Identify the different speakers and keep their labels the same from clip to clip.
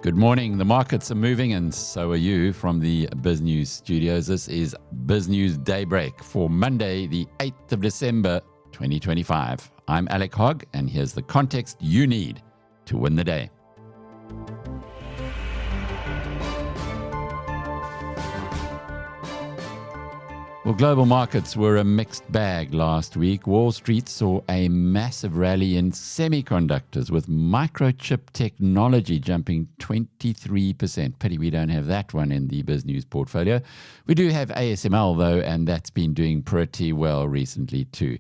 Speaker 1: Good morning. The markets are moving and so are you from the BizNews studios. This is BizNews Daybreak for Monday, the 8th of December, 2025. I'm Alec Hogg and here's the context you need to win the day. Well, global markets were a mixed bag last week. Wall Street saw a massive rally in semiconductors with microchip technology jumping 23%. Pity we don't have that one in the BizNews portfolio. We do have ASML though, and that's been doing pretty well recently too.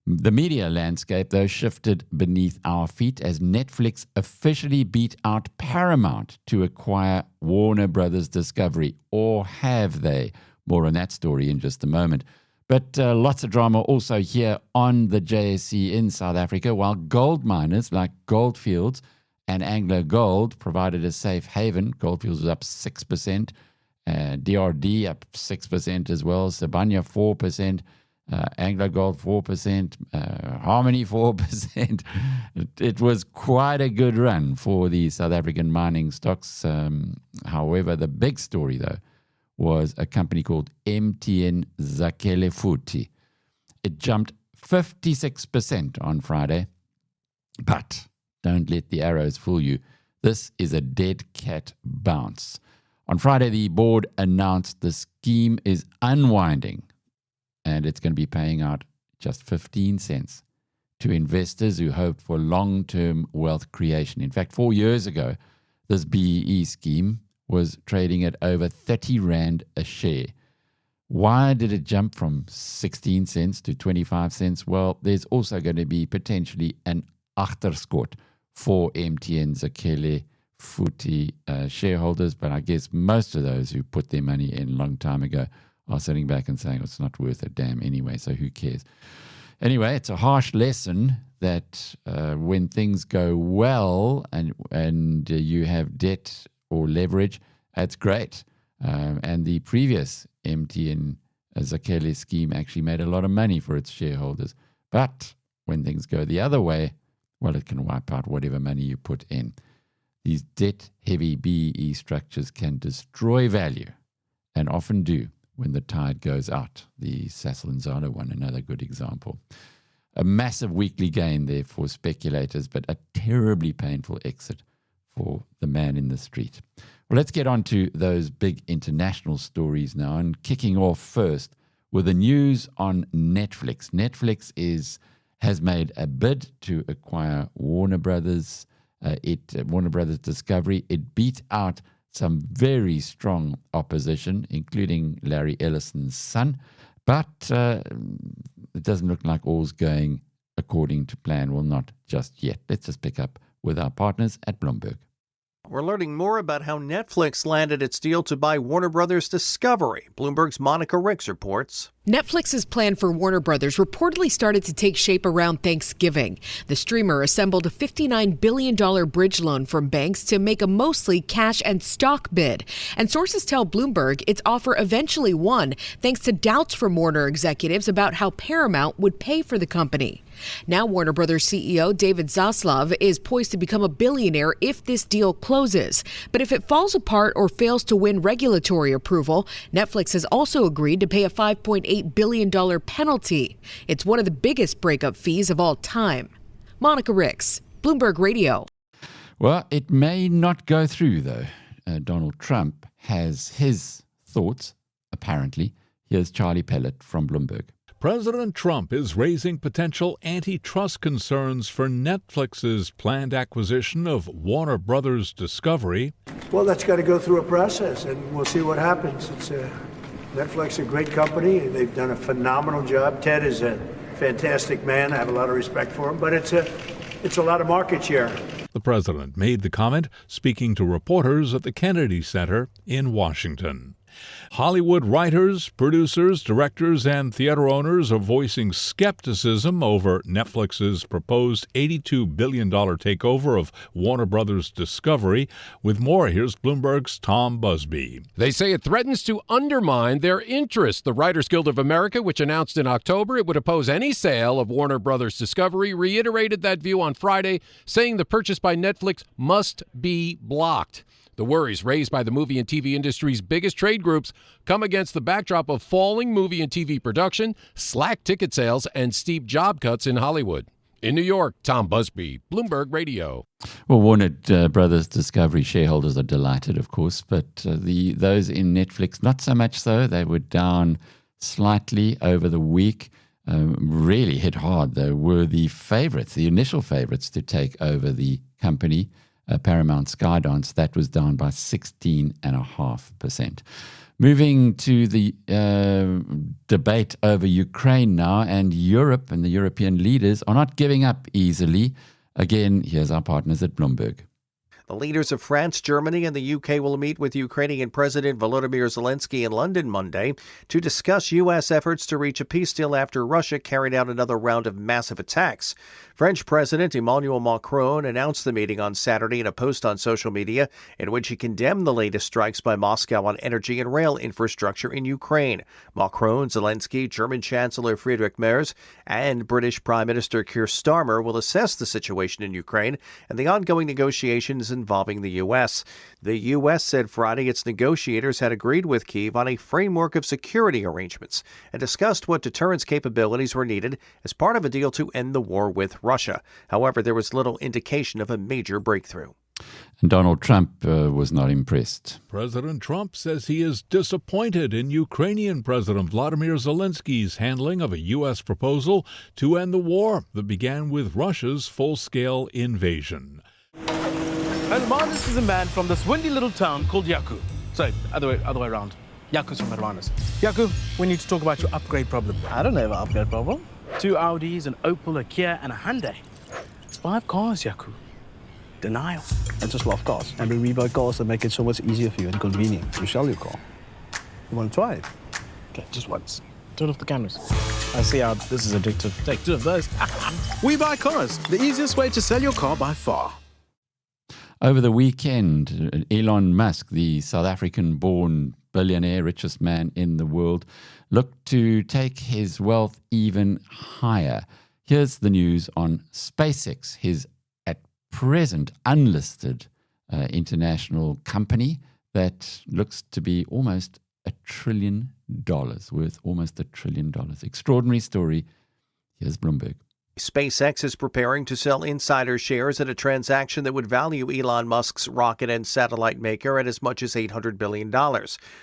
Speaker 1: The media landscape though shifted beneath our feet as Netflix officially beat out Paramount to acquire Warner Brothers Discovery. Or have they? More on that story in just a moment. But lots of drama also here on the JSE in South Africa, while gold miners like Gold Fields and Anglo Gold provided a safe haven. Gold Fields was up 6%, DRD up 6% as well, Sibanye 4%, Anglo Gold 4%, Harmony 4%. It was quite a good run for the South African mining stocks. However, the big story though was a company called MTN Zakhele Futhi. It jumped 56% on Friday, but don't let the arrows fool you. This is a dead cat bounce. On Friday, the board announced the scheme is unwinding and it's going to be paying out just 15 cents to investors who hoped for long-term wealth creation. In fact, 4 years ago, this BEE scheme was trading at over 30 Rand a share. Why did it jump from 16 cents to 25 cents? Well, there's also going to be potentially an agterskot for MTN Zakhele Futhi shareholders, but I guess most of those who put their money in a long time ago are sitting back and saying, it's not worth a damn anyway, so who cares? Anyway, it's a harsh lesson that when things go well and you have debt or leverage, that's great. And the previous MTN Zakhele scheme actually made a lot of money for its shareholders. But when things go the other way, well, it can wipe out whatever money you put in. These debt-heavy BEE structures can destroy value, and often do when the tide goes out. The Sasol Nzalo one, another good example. A massive weekly gain there for speculators, but a terribly painful exit for the man in the street. Well, let's get on to those big international stories now, and kicking off first with the news on Netflix. Netflix has made a bid to acquire Warner Brothers. Warner Brothers Discovery. It beat out some very strong opposition, including Larry Ellison's son, but it doesn't look like all's going according to plan. Well, not just yet. Let's just pick up with our partners at Bloomberg.
Speaker 2: We're learning more about how Netflix landed its deal to buy Warner Brothers Discovery. Bloomberg's Monica Ricks reports.
Speaker 3: Netflix's plan for Warner Brothers reportedly started to take shape around Thanksgiving. The streamer assembled a $59 billion bridge loan from banks to make a mostly cash and stock bid. And sources tell Bloomberg its offer eventually won, thanks to doubts from Warner executives about how Paramount would pay for the company. Now Warner Brothers CEO David Zaslav is poised to become a billionaire if this deal closes. But if it falls apart or fails to win regulatory approval, Netflix has also agreed to pay a $5.8 billion penalty. It's one of the biggest breakup fees of all time. Monica Ricks, Bloomberg Radio.
Speaker 1: Well, it may not go through, though. Donald Trump has his thoughts, apparently. Here's Charlie Pellet from Bloomberg.
Speaker 4: President Trump is raising potential antitrust concerns for Netflix's planned acquisition of Warner Brothers Discovery.
Speaker 5: Well, that's got to go through a process, and we'll see what happens. Netflix is a great company, and they've done a phenomenal job. Ted is a fantastic man. I have a lot of respect for him, but it's a lot of market share.
Speaker 4: The president made the comment speaking to reporters at the Kennedy Center in Washington. Hollywood writers, producers, directors, and theater owners are voicing skepticism over Netflix's proposed $82 billion takeover of Warner Brothers Discovery. With more, here's Bloomberg's Tom Busby.
Speaker 6: They say it threatens to undermine their interest. The Writers Guild of America, which announced in October it would oppose any sale of Warner Brothers Discovery, reiterated that view on Friday, saying the purchase by Netflix must be blocked. The worries raised by the movie and TV industry's biggest trade groups come against the backdrop of falling movie and TV production, slack ticket sales, and steep job cuts in Hollywood. In New York, Tom Busby, Bloomberg Radio.
Speaker 1: Well, Warner Brothers Discovery shareholders are delighted, of course, but those in Netflix, not so much so. They were down slightly over the week. Really hit hard, though, were the initial favorites to take over the company, Paramount Skydance. That was down by 16.5%. Moving to the debate over Ukraine now, and Europe and the European leaders are not giving up easily. Again, here's our partners at Bloomberg.
Speaker 2: The leaders of France, Germany, and the UK will meet with Ukrainian President Volodymyr Zelenskyy in London Monday to discuss U.S. efforts to reach a peace deal after Russia carried out another round of massive attacks. French President Emmanuel Macron announced the meeting on Saturday in a post on social media in which he condemned the latest strikes by Moscow on energy and rail infrastructure in Ukraine. Macron, Zelenskyy, German Chancellor Friedrich Merz, and British Prime Minister Keir Starmer will assess the situation in Ukraine and the ongoing negotiations involving the U.S. The U.S. said Friday its negotiators had agreed with Kyiv on a framework of security arrangements and discussed what deterrence capabilities were needed as part of a deal to end the war with Russia. However, there was little indication of a major breakthrough.
Speaker 1: And Donald Trump was not impressed.
Speaker 4: President Trump says he is disappointed in Ukrainian President Vladimir Zelensky's handling of a U.S. proposal to end the war that began with Russia's full-scale invasion.
Speaker 7: Hermanus is a man from this windy little town called Yaku. Sorry, other way around. Yaku's from Hermanus. Yaku, we need to talk about your upgrade problem.
Speaker 8: I don't have an upgrade problem.
Speaker 7: 2 Audis, an Opel, a Kia, and a Hyundai. It's 5 cars, Yaku. Denial.
Speaker 8: I just love cars. And with WeBuyCars, they make it so much easier for you and convenient to sell your car. You want to try it?
Speaker 7: Okay, just once. Turn off the cameras. I see how this is addictive. Take 2 of those. WeBuyCars, the easiest way to sell your car by far.
Speaker 1: Over the weekend, Elon Musk, the South African-born billionaire, richest man in the world, looked to take his wealth even higher. Here's the news on SpaceX, his at present unlisted international company that looks to be almost $1 trillion, worth almost $1 trillion. Extraordinary story. Here's Bloomberg.
Speaker 2: SpaceX is preparing to sell insider shares in a transaction that would value Elon Musk's rocket and satellite maker at as much as $800 billion.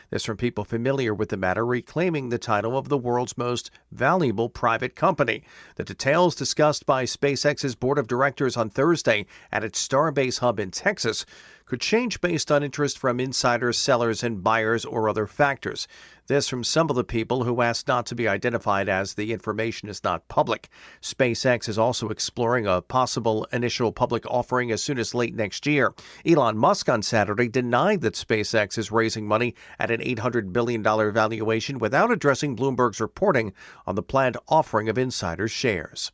Speaker 2: This from people familiar with the matter, reclaiming the title of the world's most valuable private company. The details discussed by SpaceX's board of directors on Thursday at its Starbase hub in Texas could change based on interest from insiders, sellers, and buyers or other factors. This from some of the people who asked not to be identified as the information is not public. SpaceX is also exploring a possible initial public offering as soon as late next year. Elon Musk on Saturday denied that SpaceX is raising money at an $800 billion valuation without addressing Bloomberg's reporting on the planned offering of insiders' shares.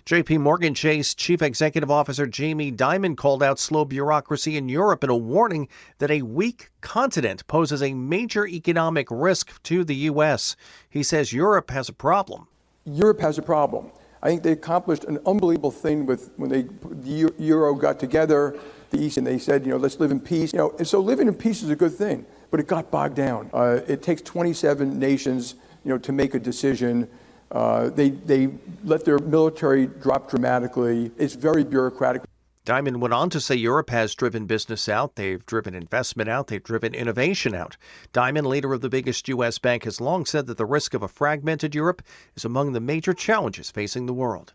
Speaker 2: J.P. Morgan Chase Chief Executive Officer Jamie Dimon called out slow bureaucracy in Europe in a warning that a weak continent poses a major economic risk to the U.S. He says Europe has a problem.
Speaker 9: Europe has a problem. I think they accomplished an unbelievable thing with when the Euro got together, the East, and they said, let's live in peace. And so living in peace is a good thing, but it got bogged down. It takes 27 nations, to make a decision. They let their military drop dramatically. It's very bureaucratic.
Speaker 2: Dimon went on to say Europe has driven business out, they've driven investment out, they've driven innovation out. Dimon, leader of the biggest U.S. bank, has long said that the risk of a fragmented Europe is among the major challenges facing the world.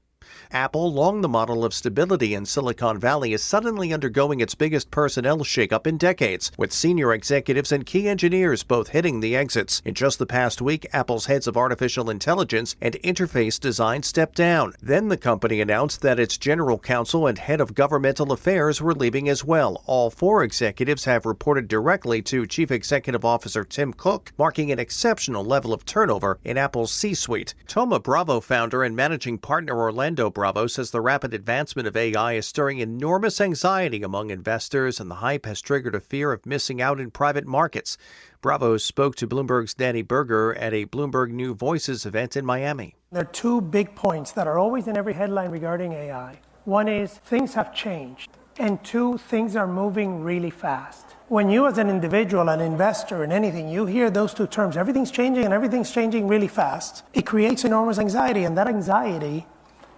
Speaker 2: Apple, long the model of stability in Silicon Valley, is suddenly undergoing its biggest personnel shakeup in decades, with senior executives and key engineers both hitting the exits. In just the past week, Apple's heads of artificial intelligence and interface design stepped down. Then the company announced that its general counsel and head of governmental affairs were leaving as well. All 4 executives have reported directly to Chief Executive Officer Tim Cook, marking an exceptional level of turnover in Apple's C-suite. Thoma Bravo founder and managing partner Orlando Bravo says the rapid advancement of AI is stirring enormous anxiety among investors, and the hype has triggered a fear of missing out in private markets. Bravo spoke to Bloomberg's Danny Berger at a Bloomberg New Voices event in Miami.
Speaker 10: There are 2 big points that are always in every headline regarding AI. One is things have changed, and 2, things are moving really fast. When you as an individual, an investor in anything, you hear those 2 terms, everything's changing and everything's changing really fast, it creates enormous anxiety, and that anxiety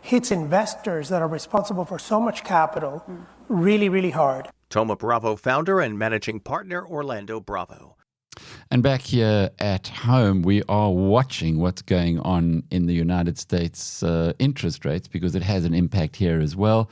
Speaker 10: hits investors that are responsible for so much capital really, really hard.
Speaker 2: Thoma Bravo founder and managing partner Orlando Bravo.
Speaker 1: And back here at home, we are watching what's going on in the United States interest rates, because it has an impact here as well.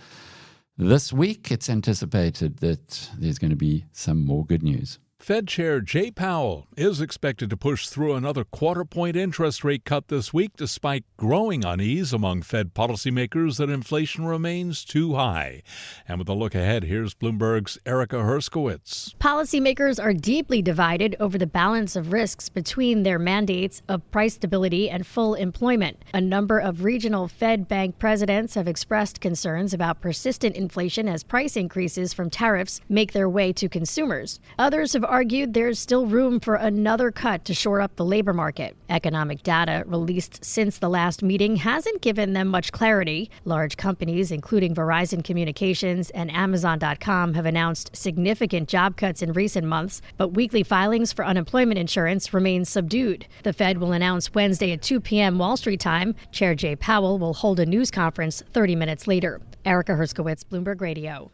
Speaker 1: This week, it's anticipated that there's going to be some more good news.
Speaker 4: Fed Chair Jay Powell is expected to push through another quarter-point interest rate cut this week, despite growing unease among Fed policymakers that inflation remains too high. And with a look ahead, here's Bloomberg's Erica Herskowitz.
Speaker 11: Policymakers are deeply divided over the balance of risks between their mandates of price stability and full employment. A number of regional Fed bank presidents have expressed concerns about persistent inflation as price increases from tariffs make their way to consumers. Others have argued there's still room for another cut to shore up the labor market. Economic data released since the last meeting hasn't given them much clarity. Large companies, including Verizon Communications and Amazon.com, have announced significant job cuts in recent months, but weekly filings for unemployment insurance remain subdued. The Fed will announce Wednesday at 2 p.m. Wall Street time. Chair Jay Powell will hold a news conference 30 minutes later. Erica Herskowitz, Bloomberg Radio.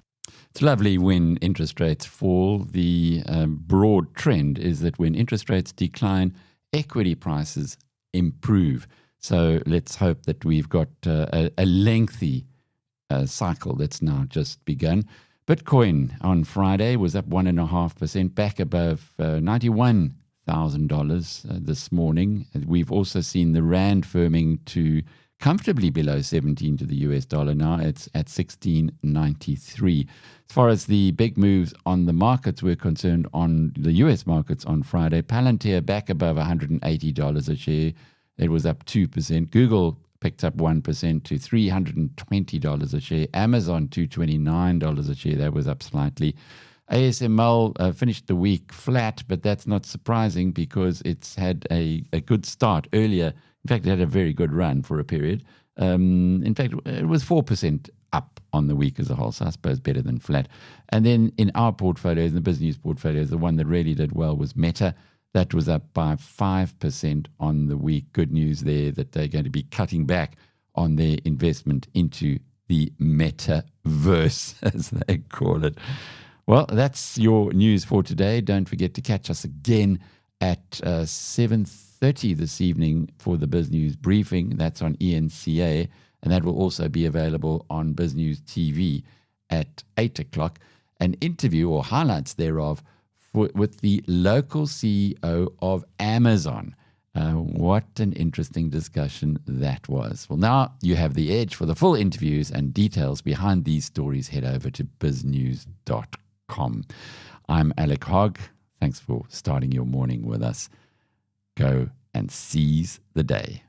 Speaker 1: It's lovely when interest rates fall. The broad trend is that when interest rates decline, equity prices improve. So let's hope that we've got a lengthy cycle that's now just begun. Bitcoin on Friday was up 1.5%, back above $91,000 this morning. We've also seen the rand firming to comfortably below 17 to the US dollar now. It's at 16.93. As far as the big moves on the markets were concerned, on the US markets on Friday, Palantir back above $180 a share. It was up 2%. Google picked up 1% to $320 a share. Amazon, $229 a share. That was up slightly. ASML finished the week flat, but that's not surprising because it's had a good start earlier. In fact, it had a very good run for a period. In fact, it was 4% up on the week as a whole, so I suppose better than flat. And then in our portfolios, in the BizNews portfolios, the one that really did well was Meta. That was up by 5% on the week. Good news there that they're going to be cutting back on their investment into the metaverse, as they call it. Well, that's your news for today. Don't forget to catch us again at 7:30 this evening for the BizNews briefing. That's on ENCA, and that will also be available on BizNews TV at 8 o'clock. An interview or highlights thereof with the local CEO of Amazon. What an interesting discussion that was. Well, now you have the edge. For the full interviews and details behind these stories, head over to biznews.com. I'm Alec Hogg. Thanks for starting your morning with us. Go and seize the day.